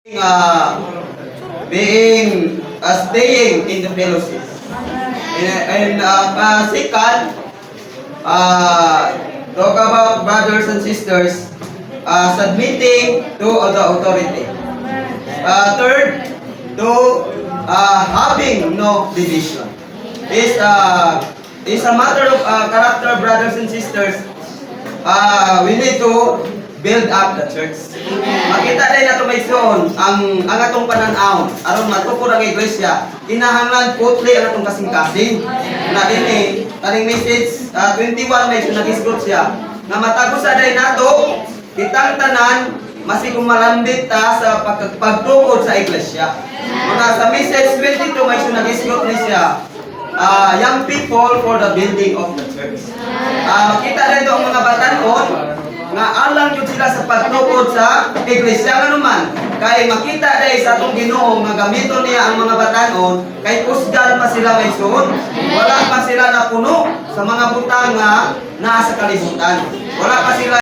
Staying in the fellowship. And second, talk about brothers and sisters submitting to the authority. Third, to having no division. Is a matter of character, brothers and sisters. We need to build up the church. Makita din nato may son ang atong pananaw aron matukod ang iglesia. Kinahanglan putli ang atong kasing-kasing. Na dinhi kaning message 21 may nagisgot siya. Na matagusa day nato kitang tanan masigong malambit ta sa pagtukod sa iglesia. Mga sa message 22 may nagisgot ni siya. Young people for the building of the church. Makita rin ito ang mga batanon nga alang yun sila sa pagtukod sa iglesia nga naman. Kay makita rin sa itong Ginoo nga gamito niya ang mga batanon kay kusgan pa sila may suon. Wala pa sila napuno sa mga butang nga nasa kalibutan. Wala pa sila